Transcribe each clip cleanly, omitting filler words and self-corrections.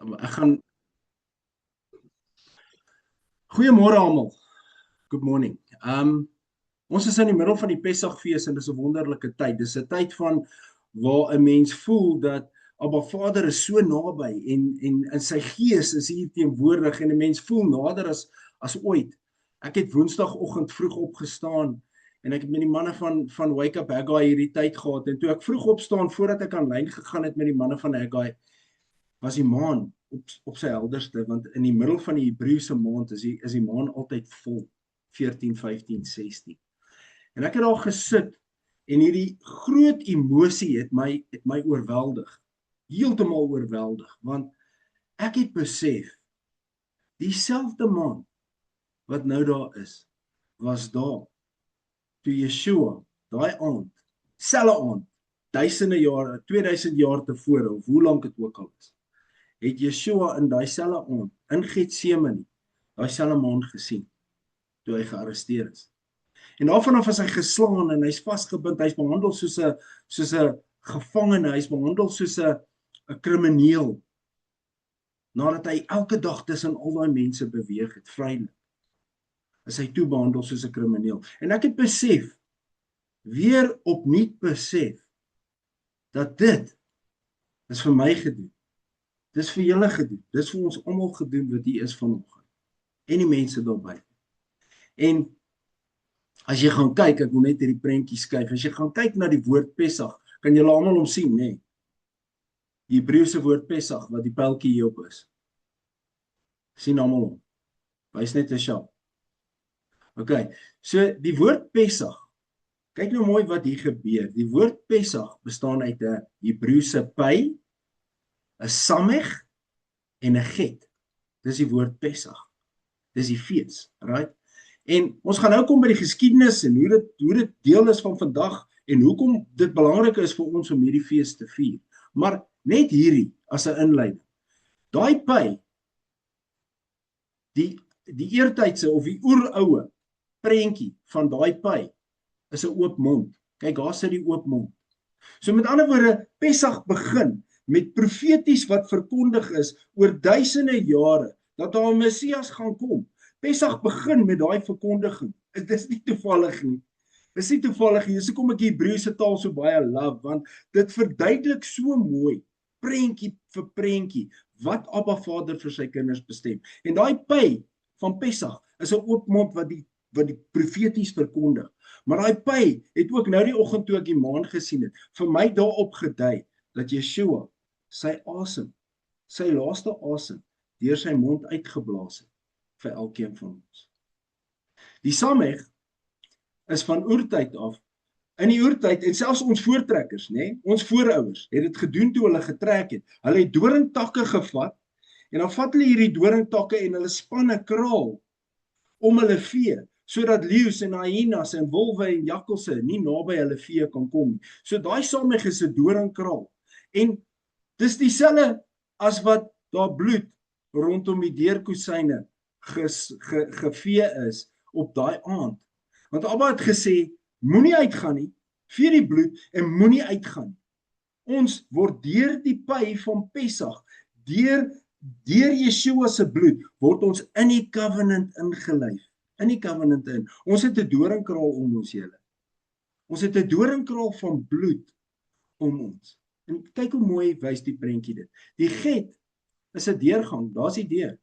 Ek gaan Goeiemôre almal. Good morning. Ons is in die middel van die Pessachfees en dis 'n wonderlike tyd. Dis 'n tyd van waar 'n mens voel dat Abba Vader is so naby en in sy gees is hier teenwoordig en 'n mens voel nader as ooit. Ek het Woensdagoggend vroeg opgestaan en ek het met die manne van Wake Up Haggai hierdie tyd gehad en toe ek vroeg opstaan voordat ek aanlyn gegaan het met die manne van Haggai, was die maan op sy helderste, want in die middel van die Hebreëse maand is die maan altyd vol, 14, 15, 16. En ek het daar gesit en hierdie groot emosie het my oorweldig, heeltemal oorweldig, want ek het besef, dieselfde maan wat nou daar is, was daar toe Yeshua, daai aand, selfe aand, duisende jare, 2000 jaar tevore, of hoe lank dit ook al is, het Yeshua in daai selfe aand, in Getsemane, daai selfe maan gesien, toe hy gearresteer is. En daarvan af is hy geslaan en hy's vasgebind, hy's behandel soos 'n gevangene, hy's behandel soos 'n krimineel, nadat hy elke dag tussen al daai mense beweeg het, vrylik, is hy toe behandel soos 'n krimineel. En ek het besef, weer opnuut besef, dat dit is vir my gedoen. Dis vir julle gedoen. Dis vir ons almal gedoen wat hier is vanoggend. En die mense daar buite. En as jy gaan kyk, ek wil net hierdie prentjie skuif. As jy gaan kyk na die woord Pessach, kan julle almal hom sien, nê? Die Hebreëse woord Pessach wat die pyltjie hierop is. Sien almal hom. Wys net 'n sharp. OK. So die woord Pessach. Kyk nou mooi wat hier gebeur. Die woord Pessach bestaan uit 'n Hebreëse py, 'n samech en 'n get. Dis die woord Pessach. Dis die fees, right? En ons gaan nou kom by die geskiedenis en hoe dit deel is van vandag en hoekom dit belangrik is vir ons om hierdie fees te vier. Maar net hierdie as 'n inleiding. Daai py, die eertydse of die oeroue prentjie van daai py is 'n oop mond. Kyk, daar sit die oop mond. So met ander woorde, Pessach begin met profeties wat verkondig is oor duisende jare, dat daar 'n Messias gaan kom. Pessach begin met daai verkondiging. Dit is nie toevallig nie. Dis nie toevallig nie. Dis hoekom ek die Hebreëse taal so baie love, want dit verduidelik so mooi, prentjie vir prentjie, wat Abba Vader vir sy kinders bestem. En daai py van Pessach is 'n oop mond wat die profeties verkondig. Maar daai py het ook nou die oggend toe ek die maan gesien het, vir my daarop gedui dat Yeshua sy asem, sy laaste asem, deur sy mond uitgeblaas het vir elkeen van ons. Die samech is van oertyd af, in die oertyd, en selfs ons voortrekkers, ons voorouers, het dit gedoen toe hulle getrek het. Hulle het doringtakke gevat, en dan vat hulle hierdie doringtakke en hulle span 'n kraal om hulle vee, sodat leeu's en hyenas en wolwe en jakkalse nie naby hulle vee kan kom nie. So daai samech is 'n doringkraal. En dis dieselfde as wat daar bloed rondom die deurkusyne gevee is op daai aand. Want Abba het gesê, moenie uitgaan nie, vee die bloed en moenie uitgaan nie. Ons word deur die py van Pessach, deur Yeshua se bloed, word ons in die covenant ingelyf. In die covenant in. Ons het 'n doringkraal om ons julle. Ons het 'n doringkraal van bloed om ons. En kyk hoe mooi wys die prentjie dit. Die get is 'n deurgang, daar's die deur.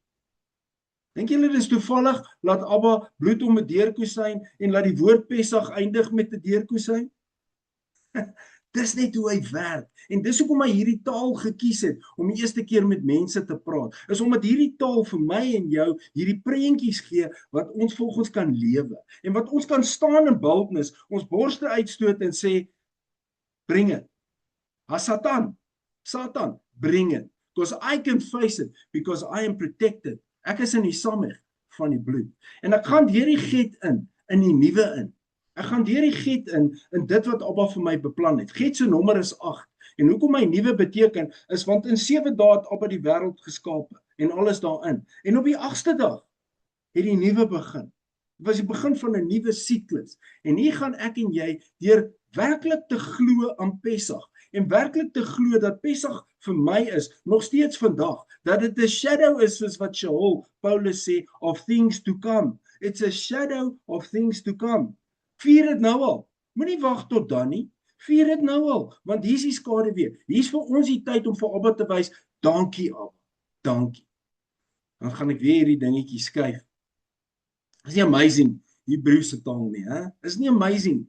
Dink julle dit is toevallig, laat Abba bloed om 'n deurkusyn en laat die woord Pessach eindig met 'n deurkusyn? Dis net hoe hy werk. En dis hoekom hy hierdie taal gekies het, om die eerste keer met mense te praat. Is omdat hierdie taal vir my en jou, hierdie prentjies gee, wat ons volgens kan lewe. En wat ons kan staan in boldness, ons borste uitstoot en sê, bring it. Satan, bring it. Because I can face it, because I am protected. Ek is in die samech van die bloed. En ek gaan deur die get in die nuwe in. Ek gaan deur die get in dit wat Abba vir my beplan het. Get se nommer is 8. En hoekom my nuwe beteken, is want in 7 dae het Abba die wêreld geskape, en alles daarin. En op die 8ste dag, het die nuwe begin. Dit was die begin van 'n nuwe siklus. En hier gaan ek en jy, deur werklik te glo aan Pessach, en werklik te glo dat Pessach vir my is, nog steeds vandag, dat dit 'n shadow is, soos wat Shaul, Paulus sê, of things to come. It's a shadow of things to come. Vier dit nou al. Moenie wag tot dan nie. Vier dit nou al, want hier is die skaduwee. Hier is vir ons die tyd om vir Abba te wys, dankie Abba, dankie. Dan gaan ek weer hierdie dingetjie skuif. Is nie amazing, Hebreëse taal nie, hè? Is nie amazing.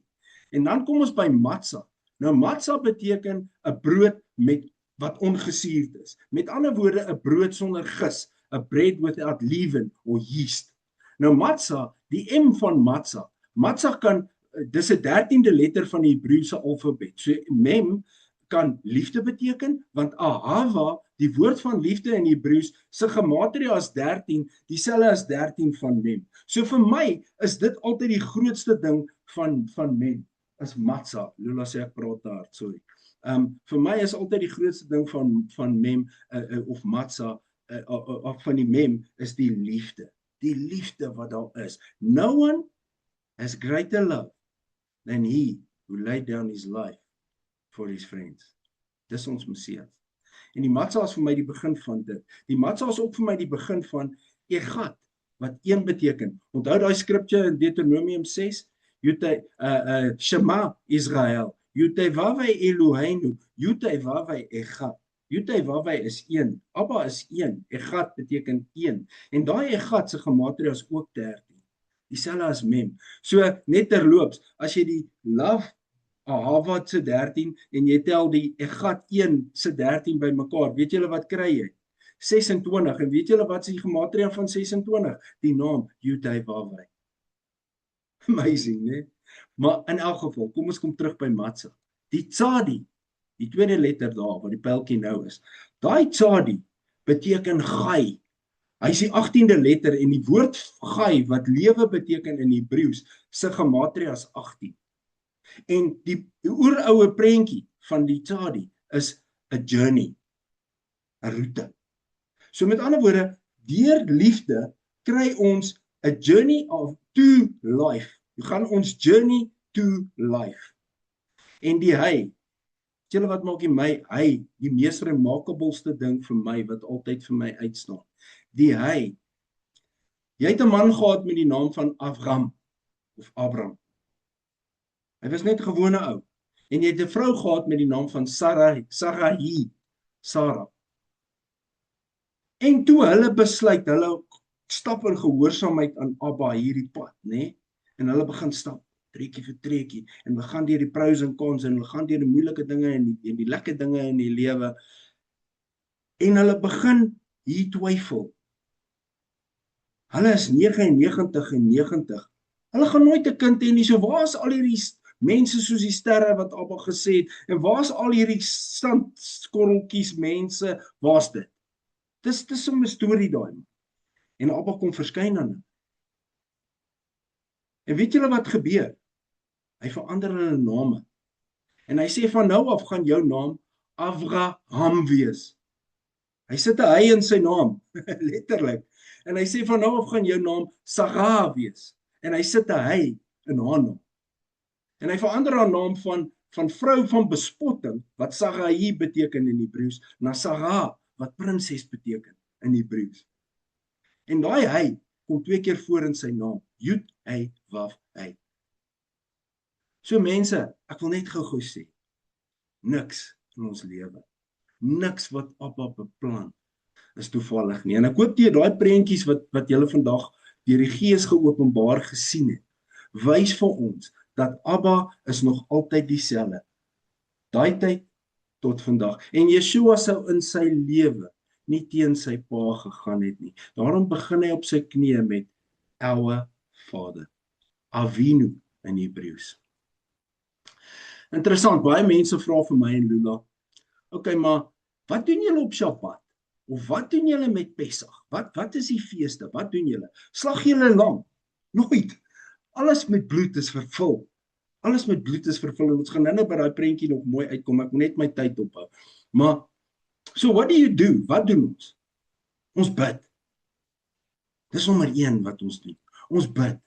En dan kom ons by matzah. Nou matzah beteken 'n brood met wat ongesuurd is. Met ander woorde 'n brood sonder gis, a bread without leaven or yeast. Nou matzah, die M van matzah. Matzah kan, dis 'n 13de letter van die Hebreëse alfabet. So mem kan liefde beteken, want ahava, die woord van liefde in Hebreëus, se gematria as 13, dieselfde as 13 van mem. So vir my is dit altyd die grootste ding van mem, is matzah. Lula sê ek praat te hard, sorry. Vir my is altyd die grootste ding van mem, of matzah, of van die mem, is die liefde. Die liefde wat daar is. No one has greater love than he who laid down his life for his friends. Dis ons Messias. En die matzah is vir my die begin van dit. Die matzah is ook vir my die begin van Echad, wat een beteken. Onthou daai skripture in Deuteronomium 6, Shema Israel, Yutevavai Eloheinu, Yutevavai Echad. Yutevavai is een, Abba is een, Echad beteken een. En daai Echad se gematria is ook 13. Dieselfde as mem. So net terloops, as jy die love Ahava se 13 en jy tel die Echad 1 se 13 bymekaar, weet julle wat kry jy? 26. En weet julle wat is die gematria van 26? Die naam Yutevavai. Amazing, né? Maar in elk geval, kom ons kom terug by matzah. Die tzadi, die tweede letter daar, waar die pyltjie nou is. Daai tzadi beteken gai. Hy is die 18de letter en die woord gai, wat lewe beteken in Hebreëus, se gematria is 18. En die oeroue prentjie van die tzadi is 'n journey, 'n roete. So met ander woorde, deur liefde kry ons 'n journey to life. We gaan ons journey to life. En die hy, weet julle wat maak die mees remarkabelste ding vir my, wat altyd vir my uitstaan. Die hy. Jy het 'n man gehad met die naam van Avram, of Abram. Hy was net 'n gewone ou. En jy het 'n vrou gehad met die naam van Sarah. En toe hulle besluit, hulle stap in gehoorsaamheid aan Abba hierdie pad, né? En hulle begin stap, treukie vir treukie, en hulle gaan deur die pros en cons, en hulle gaan deur die moeilike dinge en die lekker dinge in die lewe. En hulle begin hier twyfel. Hulle is 99 en 90. Hulle gaan nooit 'n kind hê nie. So waar is al hierdie mense soos die sterre wat Abba gesê het? En waar is al hierdie sandskorreltjies mense? Waar's dit? Dis 'n storie daai. En Abba kom verskyn aan hulle. En weet julle wat gebeur? Hy verander hulle name. En hy sê van nou af gaan jou naam Avraham wees. Hy sit 'n hy in sy naam, letterlik. En hy sê van nou af gaan jou naam Sarah wees. En hy sit 'n hy in haar naam. En hy verander haar naam van vrou van bespotting, wat Sarai beteken in Hebreëus, na Sarah, wat prinses beteken in Hebreëus. En daai hy kom 2 keer voor in sy naam, Yud-Heh-Wav-Heh. So mense, ek wil net gou sê, niks in ons lewe, niks wat Abba beplan, is toevallig nie. En ek hoop daai prentjies wat julle vandag deur die Gees geopenbaar gesien het, wys vir ons dat Abba is nog altyd dieselfde. Daai tyd tot vandag. En Yeshua sou in sy lewe nie teen sy pa gegaan het nie. Daarom begin hy op sy knieë met Our Vader. Avinu in Hebreëus. Interessant, baie mense vra vir my en Lula, okay, maar wat doen julle op Shabbat? Of wat doen julle met Pessach? Wat is die feeste? Wat doen julle? Slag julle lam? Nooit. Alles met bloed is vervul. Alles met bloed is vervul. En ons gaan nou by daai prentjie nog mooi uitkom. Ek moet net my tyd ophou. Maar, so what do you do? Wat doen ons? Ons bid. Dis nommer 1 wat ons doen. Ons bid.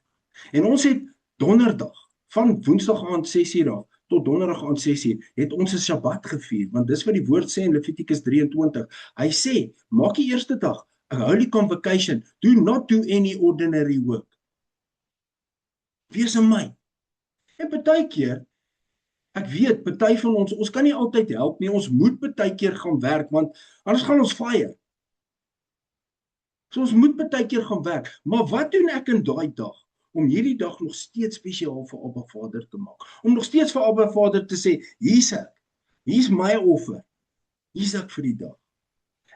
En ons het donderdag, van woensdag aand 6:00 af, tot donderdag aan 6 uur, het ons 'n Sabbat gevier, want dis wat die woord sê in Levitikus 23. Hy sê, maak die eerste dag 'n holy convocation, do not do any ordinary work. Wees in my. En partykeer, ek weet, party van ons kan nie altyd help nie, ons moet partykeer gaan werk, want anders gaan ons fire. So ons moet partykeer gaan werk, maar wat doen ek in daai dag? Om hierdie dag nog steeds spesiaal vir Abba Vader te maak. Om nog steeds vir Abba Vader te sê, hier's ek, hier's my offer, hier's ek vir die dag.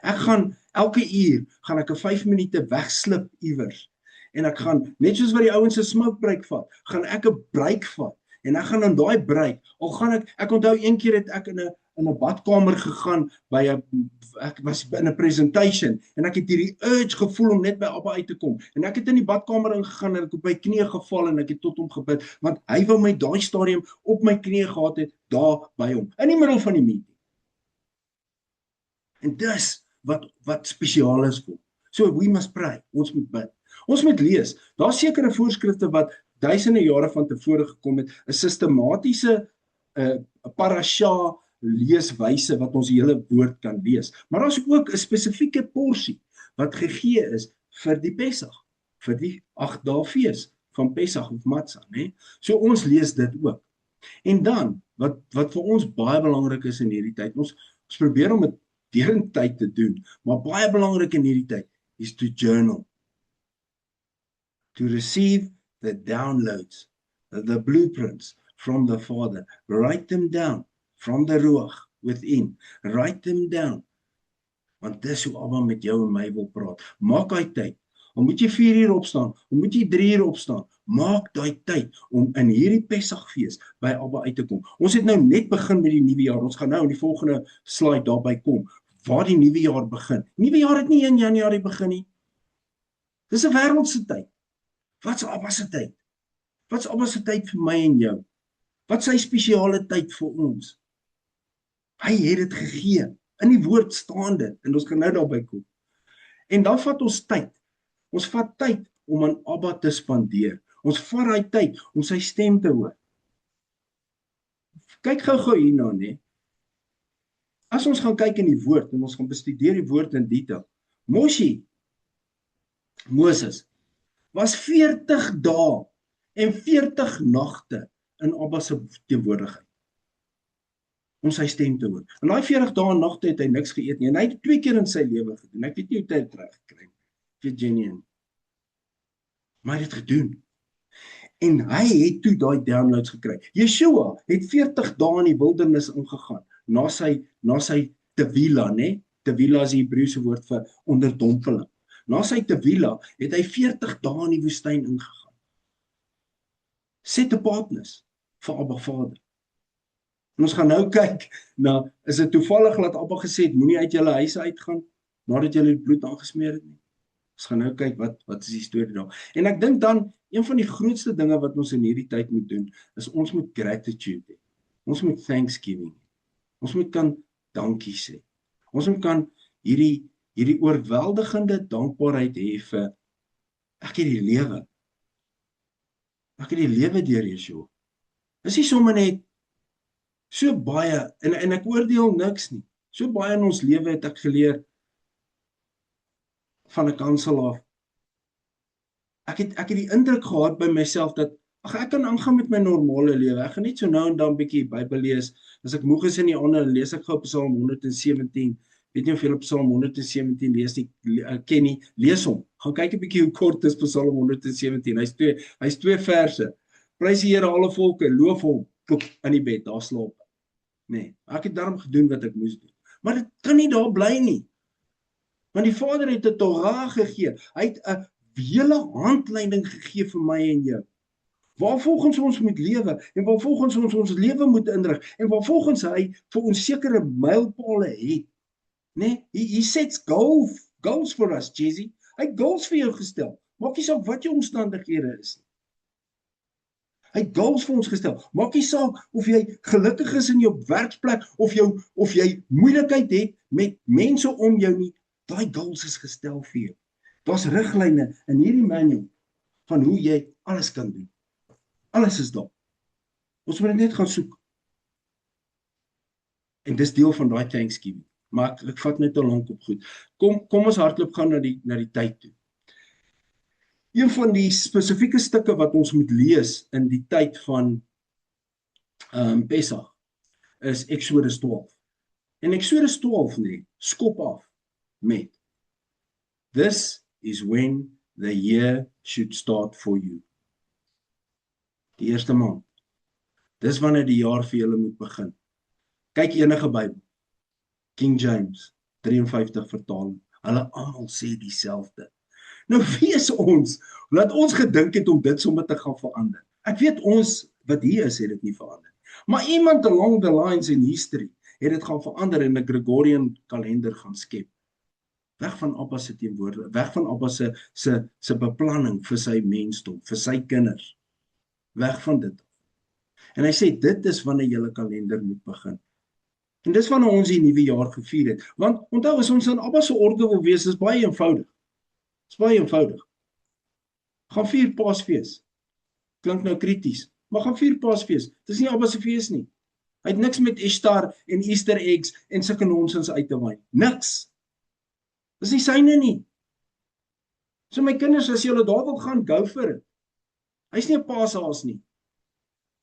Ek gaan elke uur, gaan ek 'n 5 minute wegslip iewers. En ek gaan, net soos wat die ouens 'n smoke break vat, gaan ek 'n break vat. En ek gaan in daai break, al gaan ek onthou een keer het ek in 'n badkamer gegaan by ek was in 'n presentation en ek het hierdie urge gevoel om net by Abba uit te kom. En ek het in die badkamer ingegaan en ek op my knieë geval en ek het tot hom gebid, want hy wou my daai stadium op my knieë gehad het daar by hom, in die middel van die meeting. En dis wat spesiaal is vir hom. So we must pray, ons moet bid. Ons moet lees. Daar's sekere voorskrifte wat duisende jare van tevore gekom het, 'n sistematiese parasha leeswyse wat ons die hele woord kan lees. Maar daar's ook 'n spesifieke porsie wat gegee is vir die Pessach, vir die 8 dae fees van Pessach of Matzah, né? So ons lees dit ook. En dan wat vir ons baie belangrik is in hierdie tyd, ons probeer om dit deurentyd te doen, maar baie belangrik in hierdie tyd is to journal. To receive the downloads, the blueprints from the Father. Write them down from the Ruach within. Write them down. Want dis hoe Abba met jou en my wil praat. Maak hy tyd. Al moet jy 4 uur opstaan, al moet jy 3 uur opstaan, maak daai tyd om in hierdie Pessachfees by Abba uit te kom. Ons het nou net begin met die nuwe jaar. Ons gaan nou in die volgende slide daarby kom waar die nuwe jaar begin. Nuwe jaar het nie in Januarie begin nie. Dis 'n wêreldse tyd. Wat's Abba se tyd? Wat's Abba se tyd vir my en jou? Wat sy spesiale tyd vir ons? Hy het dit gegee. In die woord staan dit en ons gaan nou daarby kom. En dan vat ons tyd. Ons vat tyd om aan Abba te spandeer. Ons vat daai tyd om sy stem te hoor. Kyk gou hierna, né? As ons gaan kyk in die woord en ons gaan bestudeer die woord in detail. Moses was 40 dae en 40 nagte in Abba se teenwoordigheid om sy stem te hoor. En daai 40 dae en nagte het hy niks geëet nie. En hy het 2 keer in sy lewe gedoen. Ek weet nie hoe hy dit reg gekry het. Virginia. Maar hy het dit gedoen. En hy het toe daai downloads gekry. Yeshua het 40 dae in die wildernis ingegaan na sy tevila, né? Tevila is die Hebreëse woord vir onderdompeling. Na sy tevila het hy 40 dae in die woestyn ingegaan. Set apartness vir Abba Vader. En ons gaan nou kyk na, is dit toevallig dat Abba gesê het, moenie uit julle huise uitgaan, nadat julle die bloed aangesmeer het nie. Ons gaan nou kyk, wat is die storie daar. En ek dink dan, een van die grootste dinge wat ons in hierdie tyd moet doen, is ons moet gratitude hê. Ons moet thanksgiving hê. Ons moet kan dankie sê. Ons moet kan hierdie oorweldigende dankbaarheid hê vir, ek het die lewe. Ek het die lewe deur Yeshua. Dis nie sommer net so baie, en ek oordeel niks nie. So baie in ons lewe het ek geleer van 'n kansel af. Ek het die indruk gehad by myself dat ek kan aangaan met my normale lewe. Ek gaan net so nou en dan 'n bietjie Bybel lees. As ek moeg is in die ander, lees ek gou Psalm 117. Weet nie of julle Psalm 117 lees nie, ken nie, lees hom. Gaan kyk 'n bietjie hoe kort is Psalm 117. Hy's 2 verse. Prys die Here alle volke, loof hom, klop in die bed, daar slaap. Nee, ek het daarom gedoen wat ek moes doen. Maar dit kan nie daar bly nie. Want die Vader het 'n Torah gegee. Hy het 'n hele handleiding gegee vir my en jou. Waarvolgens ons moet lewe en waarvolgens ons lewe moet inrig en waarvolgens hy vir ons sekere mylpale het. Nee, he sets goals for us, Jesse. Hy het goals vir jou gestel. Maak nie saak wat jou omstandighede is nie. Hy het goals vir ons gestel. Maak nie saak of jy gelukkig is in jou werksplek of jy moeilikheid het met mense om jou nie. Daai goals is gestel vir jou. Daar's riglyne in hierdie manual van hoe jy alles kan doen. Alles is daar. Ons moet net gaan soek. En dis deel van daai Thanksgiving. Maar ek vat net te lank op goed. Kom ons hardloop gaan na die tyd toe. Een van die spesifieke stukke wat ons moet lees in die tyd van Pesach is Exodus 12. En Exodus 12 skop af met This is when the year should start for you. Die eerste maand. Dis wanneer die jaar vir julle moet begin. Kyk enige Bybel. King James 53 vertaling. Hulle almal sê dieselfde. Nou wie is ons? Laat ons gedink het om dit sommer te gaan verander. Ek weet ons wat hier is, het dit nie verander. Maar iemand along the lines in history het dit gaan verander en 'n Gregorian kalender gaan skep. Weg van Abba se teenwoordigheid, weg van Abba se beplanning vir sy mensdom, vir sy kinders. Weg van dit. En hy sê dit is wanneer julle kalender moet begin. En dis wanneer ons die nuwe jaar gevier het. Want onthou as ons in Abba se orde wil wees, is baie eenvoudig. Dis baie eenvoudig. Gaan vier Paasfees. Klink nou krities, maar gaan vier Paasfees. Dis nie Abba se fees nie. Hy het niks met Ishtar en Easter eggs en sulke nonsens uit te waai. Niks. Dis nie syne nie. So my kinders, as julle daar wil gaan, go for it. Hy's nie 'n paashaas nie.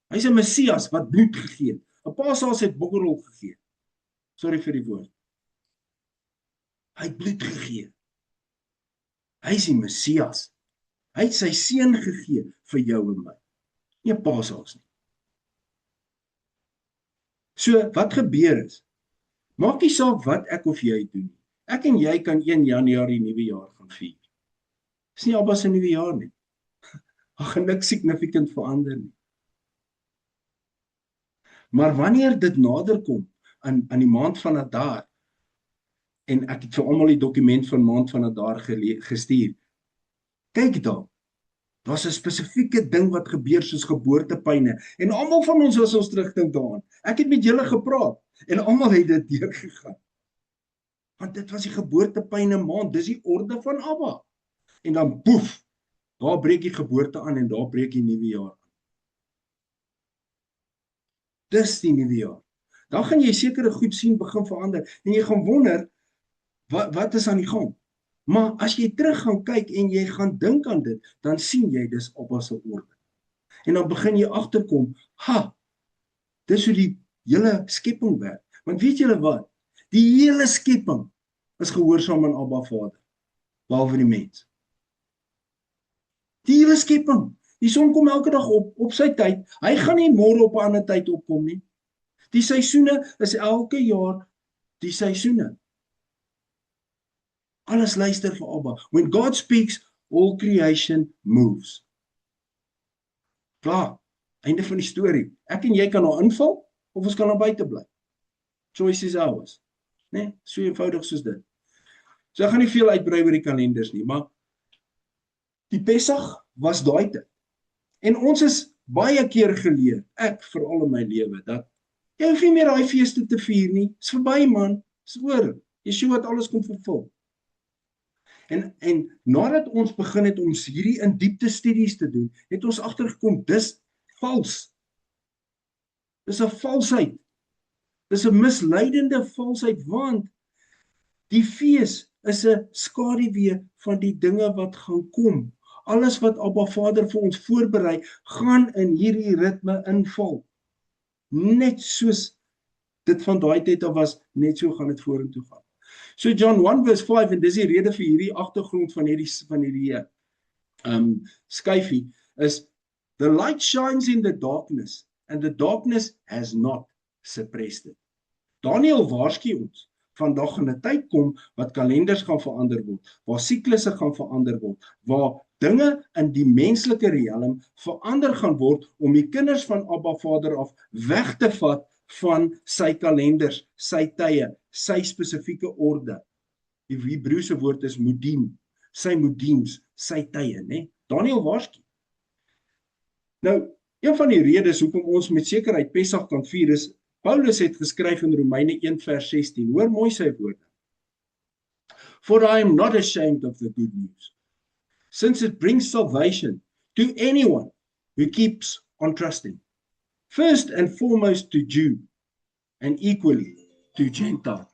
Hy's 'n Messias wat bloed gegee het. 'n Paashaas het bokkerrol gegee. Sorry vir die woord. Hy het bloed gegee. Hy's die Messias. Hy het sy seun gegee vir jou en my. Nie 'n paashaas nie. So, wat gebeur is, maak nie saak wat ek of jy doen. Ek en jy kan 1 Januarie nuwe jaar gaan vier. Dis nie Abba se nuwe jaar nie. Daar gaan niks significant verander nie. Maar wanneer dit nader kom aan die maand van Adar, en ek het vir almal die dokument van maand van Adar gestuur, kyk daar, daar's 'n spesifieke ding wat gebeur soos geboortepyne, en almal van ons was ons terugdink daaraan. Ek het met julle gepraat, en almal het dit deurgegaan. Want dit was die geboortepyne maand, dis die orde van Abba. En dan boef, daar breek die geboorte aan en daar breek die nuwe jaar aan. Dis die nuwe jaar. Dan gaan jy sekere goed sien begin verander en jy gaan wonder wat is aan die gang. Maar as jy terug gaan kyk en jy gaan dink aan dit, dan sien jy dis Abba se orde. En dan begin jy agterkom, dis hoe die hele skepping werk. Want weet julle wat? Die hele skepping is gehoorsaam aan Abba Vader, behalwe die mens. Die hele skepping. Die son kom elke dag op sy tyd. Hy gaan nie môre op 'n ander tyd opkom nie. Die seisoene is elke jaar die seisoene. Alles luister vir Abba. When God speaks, all creation moves. Klaar, einde van die storie. Ek en jy kan nou inval, of ons kan nou buite bly. Choice is ours. Nee, so eenvoudig soos dit. So ek gaan nie veel uitbrei oor die kalenders nie, maar die Pesach was daai tyd. En ons is baie keer geleer, ek veral in my lewe, dat jy hoef nie meer daai feeste te vier nie. Dis verby man, dis oor. Yeshua het alles kom vervul. En nadat ons begin het om hierdie in diepte studies te doen, het ons agtergekom, dis vals. Dis 'n valsheid. Dis 'n misleidende valsheid, want die fees is 'n skaduwee van die dinge wat gaan kom. Alles wat Abba Vader vir ons voorberei, gaan in hierdie ritme inval. Net soos dit van daai tyd af was, net so gaan dit vorentoe gaan. So John 1 vers 5, en dis die rede vir hierdie agtergrond van hierdie skyfie, is the light shines in the darkness, and the darkness has not suppressed it. Daniel waarsku ons, vandag gaan 'n tyd kom wat kalenders gaan verander word, waar siklusse gaan verander word, waar dinge in die menslike riekelm verander gaan word om die kinders van Abba Vader af weg te vat van sy kalenders, sy tye, sy spesifieke orde. Die Hebreëse woord is modim, sy modims, sy tye, né? Daniel waarsku. Nou, een van die redes hoekom ons met sekerheid Pesach kan vier is, Paulus het geskryf in Romeine 1 vers 16, hoor mooi sy woorde. For I am not ashamed of the good news, since it brings salvation to anyone who keeps on trusting. First and foremost to Jew, and equally to Gentile.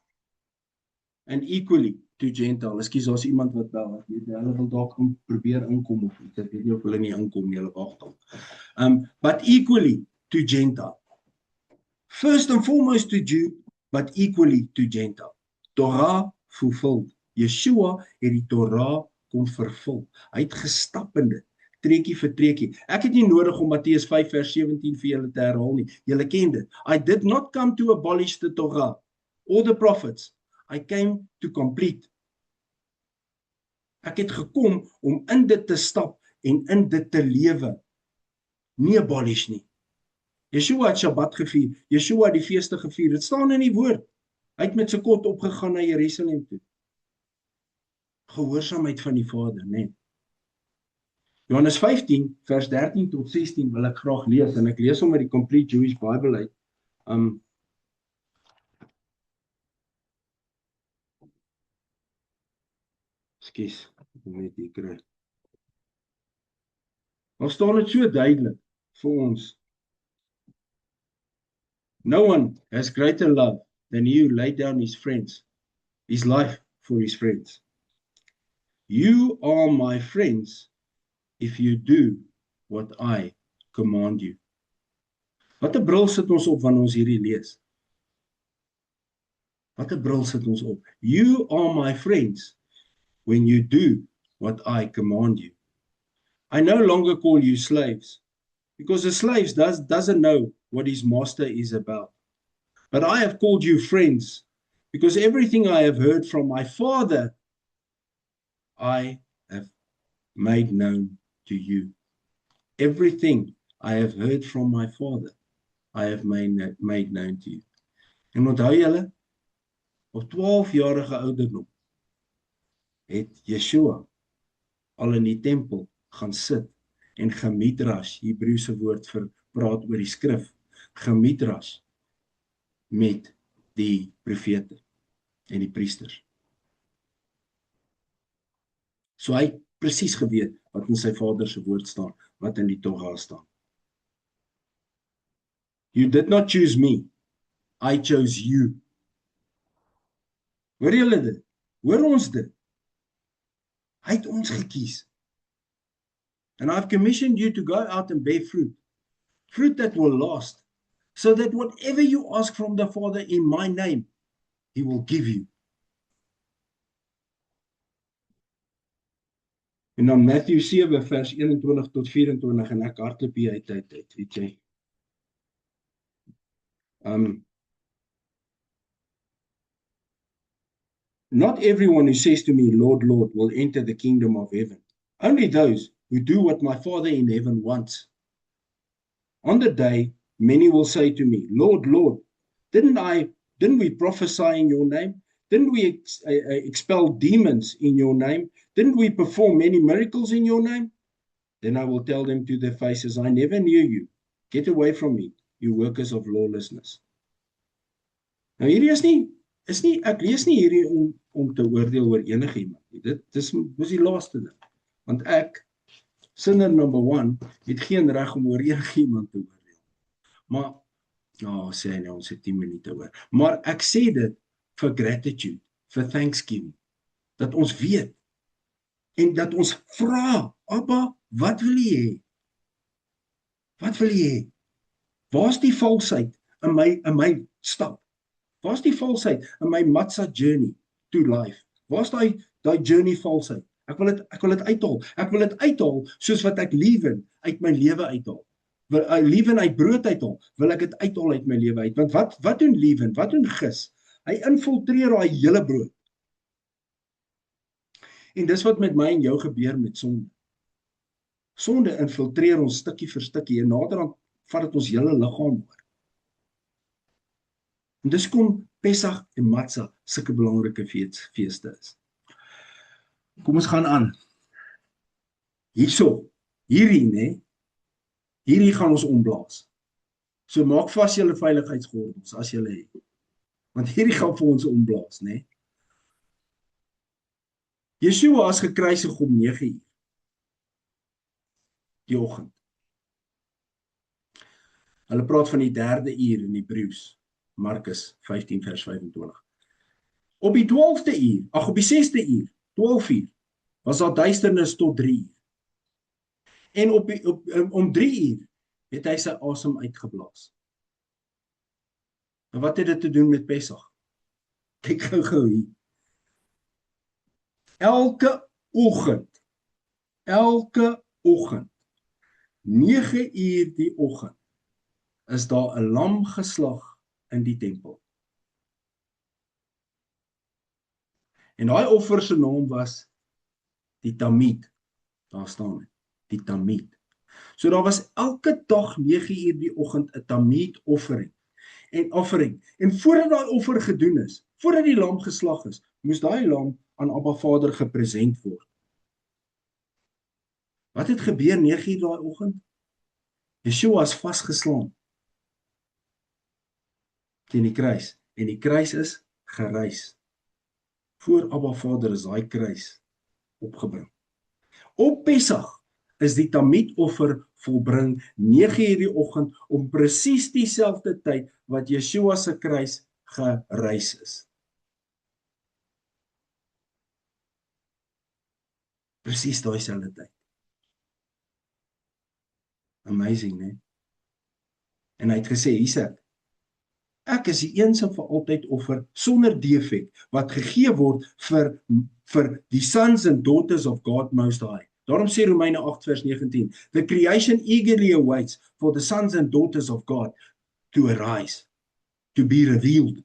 And equally to Gentile. Ekskuus, daar's iemand wat bel. Ek weet hulle wil dalk probeer inkom of iets. Ek weet nie of hulle nie inkom nie, hulle wag dalk. But equally to Gentile. First and foremost to Jew, but equally to Gentile. Torah fulfilled. Yeshua het die Torah kon vervul. Hy het gestap in dit, treetjie vir treetjie. Ek het nie nodig om Matteus 5 vers 17 vir julle te herhaal nie. Julle ken dit. I did not come to abolish the Torah or the prophets. I came to complete. Ek het gekom om in dit te stap en in dit te lewe. Nie abolish nie. Yeshua het Shabbat gevier. Yeshua het die feeste gevier. Dit staan in die woord. Hy het met sy kot opgegaan na Jerusalem toe. Gehoorsaamheid van die Vader, nee. Johannes 15 vers 13 tot 16 wil ek graag lees en ek lees hom uit die Complete Jewish Bible uit. Ekskuus, ek weet nie kry. Daar staan dit so duidelik vir ons. No one has greater love than he who laid down his life for his friends. You are my friends if you do what I command you. Wat 'n bril sit ons op wanneer ons hierdie lees? Wat 'n bril sit ons op? You are my friends when you do what I command you. I no longer call you slaves, because a slave doesn't know what his master is about. But I have called you friends, because everything I have heard from my Father, I have made known to you. Everything I have heard from my Father, I have made known to you. En onthou julle, op 12-jarige ouderdom het Yeshua al in die tempel gaan sit en gemidras, Hebreëse woord vir praat oor die skrif, gemidras met die profete en die priesters. So hy presies geweet wat in sy Vader se woord staan, wat in die Torah staan. You did not choose me, I chose you. Hoor julle dit? Hoor ons dit? Hy het ons gekies. And I've commissioned you to go out and bear fruit, fruit that will last, so that whatever you ask from the Father in my name, he will give you. En dan Matthew 7 vers 21 tot 24 en ek hardloop hier uit, weet jy. Not everyone who says to me, Lord, Lord, will enter the kingdom of heaven. Only those who do what my Father in heaven wants. On the day, many will say to me, Lord, Lord, didn't we prophesy in your name? Didn't we expel demons in your name? Didn't we perform many miracles in your name? Then I will tell them to their faces, I never knew you. Get away from me, you workers of lawlessness. Nou hierdie is nie, ek lees nie hierdie om te oordeel oor enigiemand. Dis die laaste ding. Want ek, sinner number 1, het geen reg om oor enigiemand te oordeel. Maar, sê hy nou, ons het 10 minute oor. Maar ek sê dit vir gratitude, vir thanksgiving, dat ons weet, en dat ons vra, Abba, wat wil jy hê? Wat wil jy hê? Waar is die valsheid in my stap? Waar is die valsheid in my matzah journey to life? Waar is die journey valsheid? Ek wil dit uithaal. Ek wil dit uithaal soos wat ek leaven uit my lewe uithaal. Leaven uit brood uithaal, wil ek dit uithaal uit my lewe uit. Want wat doen leaven? Wat doen gis? Hy infiltreer daai hele brood. En dis wat met my en jou gebeur met sonde. Sonde infiltreer ons stukkie vir stukkie en naderhand vat dit ons hele liggaam oor. En dis kom Pesach en Matzah sulke belangrike feeste is. Kom ons gaan aan. Hierdie gaan ons omblaas. So maak vas julle veiligheidsgordels as julle het. Want hierdie gaan vir ons omblaas, né? Yeshua is gekruisig om 9 uur. Die oggend. Hulle praat van die 3de uur in Hebreëus. Markus 15 vers 25. Op die 12de uur, op die 6de uur, 12 uur, was daar duisternis tot 3 uur. En om 3 uur het hy sy asem uitgeblaas. En wat het dit te doen met Pessach? Kyk gou hier. Elke oggend, 9 uur die oggend, is daar 'n lam geslag in die tempel. En daai offer se naam was die Tamid. Daar staan dit, die Tamid. So daar was elke dag 9 uur die oggend 'n Tamid offering. En voordat daai offer gedoen is, voordat die lam geslag is, moes daai lam aan Abba Vader gepresent word. Wat het gebeur 9 uur daai oggend? Yeshua is vasgeslaan teen die kruis, en die kruis is gereis. Voor Abba Vader is daai kruis opgebring. Op Pessach is die Tamid offer volbring 9 uur die oggend om presies dieselfde tyd wat Yeshua se kruis gereis is. Presies daai selfde tyd. Amazing, né? En hy het gesê, hier's ek is die eens en vir altyd offer sonder defek wat gegee word vir die sons and daughters of God Most High. Daarom sê Romeine 8 vers 19, the creation eagerly awaits for the sons and daughters of God to arise, to be revealed.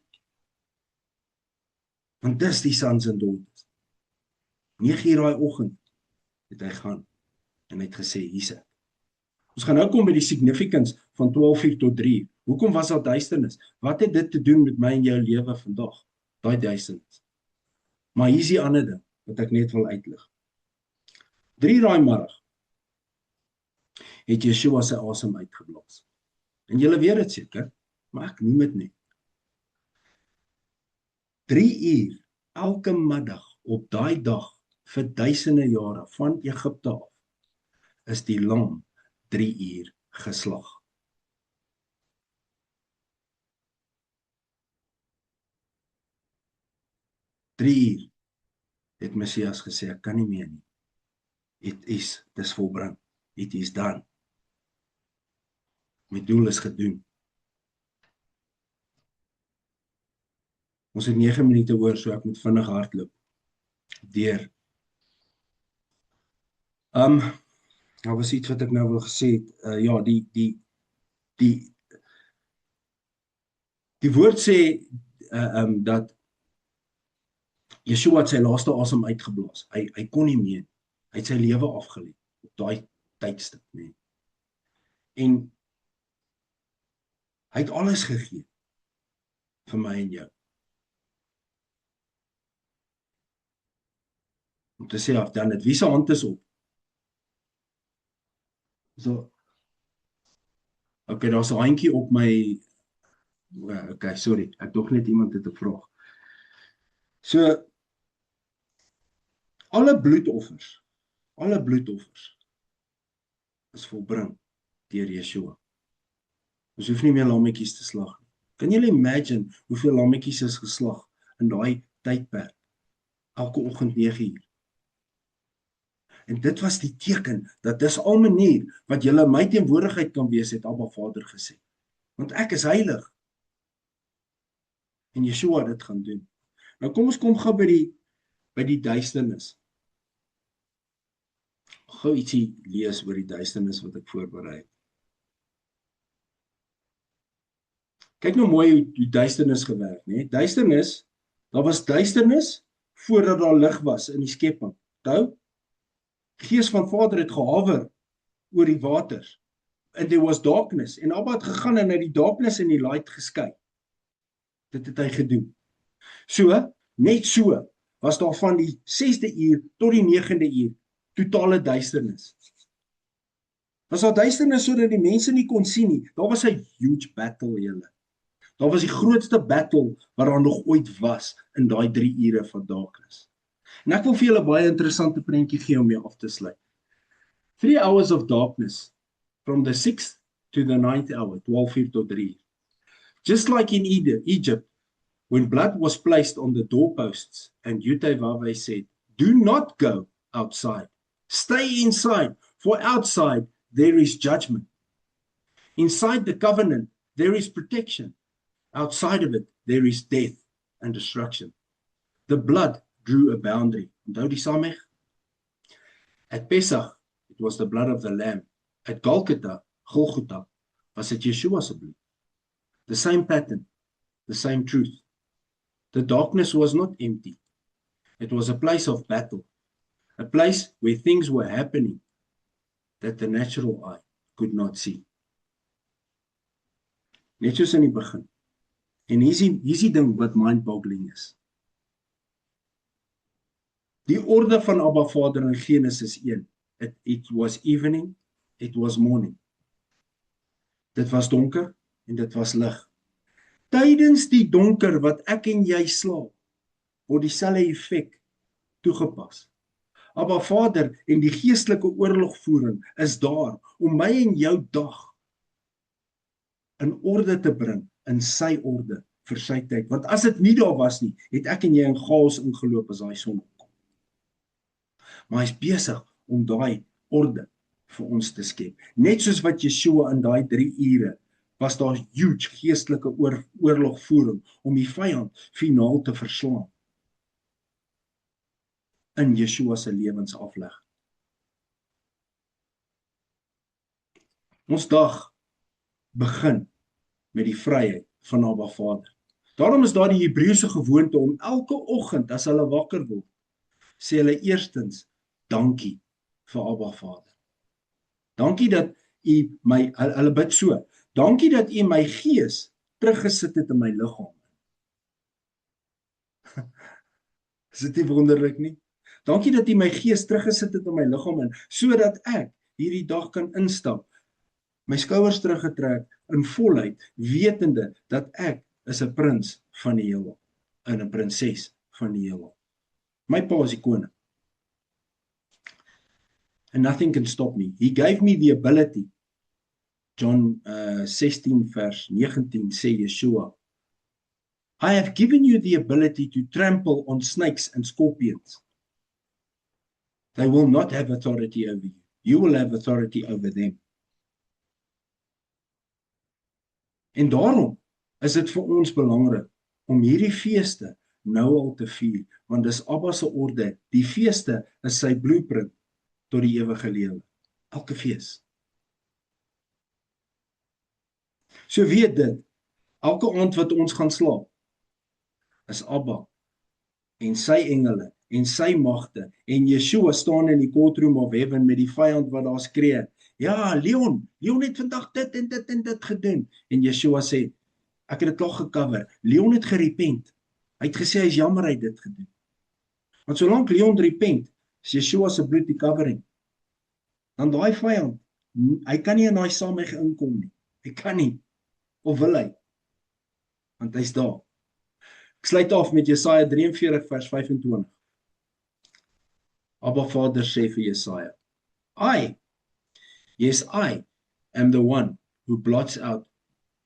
Want dis die sons and daughters. 9 uur daai oggend het hy gaan en hy het gesê, hier's ek. Ons gaan nou kom by die significance van 12 uur tot 3 uur. Hoekom was daar duisternis? Wat het dit te doen met my en jou lewe vandag? Daai duisternis. Maar hier's die ander ding wat ek net wil uitlig. 3 daai middag het Yeshua sy asem uitgeblaas. En julle weet dit seker, maar ek noem dit net. 3 uur elke middag op daai dag vir duisende jare van Egipte af is die lam 3 uur geslag. Uur het Messias gesê, ek kan nie meer nie. Dis volbring. It is done. My doel is gedoen. Ons het 9 minute oor, so ek moet vinnig hardloop. Daar was iets wat ek nou wil gesê het. Ja, die woord sê dat Yeshua het sy laaste asem uitgeblaas. Hy kon nie meer. Hy het sy lewe afgelê op daai tydstip, nee. En hy het alles gegee vir my en jou. Om te sê, I've done it. Wie se hand is op? So. Okay, daar's 'n handjie op my. Okay, sorry. Ek dog net iemand het 'n vraag. So alle bloedoffers is volbring deur Yeshua. Ons hoef nie meer lammetjies te slag nie. Kan julle imagine hoeveel lammetjies is geslag in daai tydperk? Elke oggend 9 uur. En dit was die teken dat dis al manier wat julle my teenwoordigheid kan wees, het Abba Vader gesê. Want ek is heilig. En Yeshua dit gaan doen. Nou kom ons kom gou by die duisternis. Gou ietsie lees oor die duisternis wat ek voorberei het. Kyk nou mooi hoe die duisternis gewerk, né? Duisternis, daar was duisternis voordat daar lig was in die skepping. Onthou? Gees van Vader het gehawer oor die waters. And there was darkness. En Abba het gegaan en uit die darkness en die light geskei. Dit het hy gedoen. So, net so, was daar van die 6de uur tot die 9de uur totale duisternis. Was daar duisternis sodat die mense nie kon sien nie. Daar was 'n huge battle, julle. Daar was die grootste battle wat daar nog ooit was in daai 3 ure van darkness. En ek wil vir julle baie interessante prentjie gee om mee af te sluit. 3 hours of darkness from the 6th to the 9th hour, 12 uur tot 3 uur. Just like in Egypt, when blood was placed on the doorposts, and Yutevave said, "Do not go outside. Stay inside, for outside there is judgment. Inside the covenant, there is protection. Outside of it, there is death and destruction." The blood drew a boundary. Onthou die Samech? At Pesach, it was the blood of the lamb. At Golgotha, was it Yeshua's blood. The same pattern, the same truth. The darkness was not empty. It was a place of battle, a place where things were happening that the natural eye could not see. Net soos in die begin. En hier is die ding wat mind-boggling is. Die orde van Abba Vader in Genesis 1. It was evening, it was morning. Dit was donker en dit was lig. Tydens die donker wat ek en jy slaap, word dieselfde effek toegepas. Abba Vader en die geestelike oorlogvoering is daar om my en jou dag in orde te bring, in sy orde, vir sy tyd. Want as dit nie daar was nie, het ek en jy in chaos ingeloop as daai son opkom. Maar hy is besig om daai orde vir ons te skep. Net soos wat Yeshua in daai 3 ure, was daar huge geestelike oorlogvoering om die vyand finaal te verslaan. In Yeshua se lewensafleg. Ons dag begin met die vryheid van Abba Vader. Daarom is daar die Hebreëse gewoonte om elke oggend as hulle wakker word, sê hulle eerstens dankie vir Abba Vader. Dankie dat u my, hulle bid so, dankie dat u my gees teruggesit het in my liggaam. Is dit nie wonderlik nie? Dankie dat u my gees teruggesit het in my liggaam in, sodat ek hierdie dag kan instap, my skouers teruggetrek in volheid, wetende dat ek is 'n prins van die hemel, en 'n prinses van die hemel. My pa is die koning. And nothing can stop me. He gave me the ability. John 16 vers 19 sê Yeshua, I have given you the ability to trample on snakes and scorpions. They will not have authority over you. You will have authority over them. En daarom is dit vir ons belangrik om hierdie feeste nou al te vier, want dis Abba se orde. Die feeste is sy blueprint tot die ewige lewe. Elke fees. So weet dit, elke aand wat ons gaan slaap, is Abba en sy engele en sy magte en Yeshua staan in die courtroom of heaven met die vyand wat daar skree. Ja, Leon het vandag dit en dit en dit gedoen. En Yeshua sê, ek het dit klaar gecover. Leon het gerepent. Hy het gesê hy is jammer hy het dit gedoen. Want solank Leon repent, is Yeshua se bloed die covering. Dan daai vyand, hy kan nie in daai saamheg inkom nie. Hy kan nie. Of wil hy? Want hy's daar. Ek sluit af met Jesaja 43 vers 25. Abba Vader sê vir Jesaja, I am the one who blots out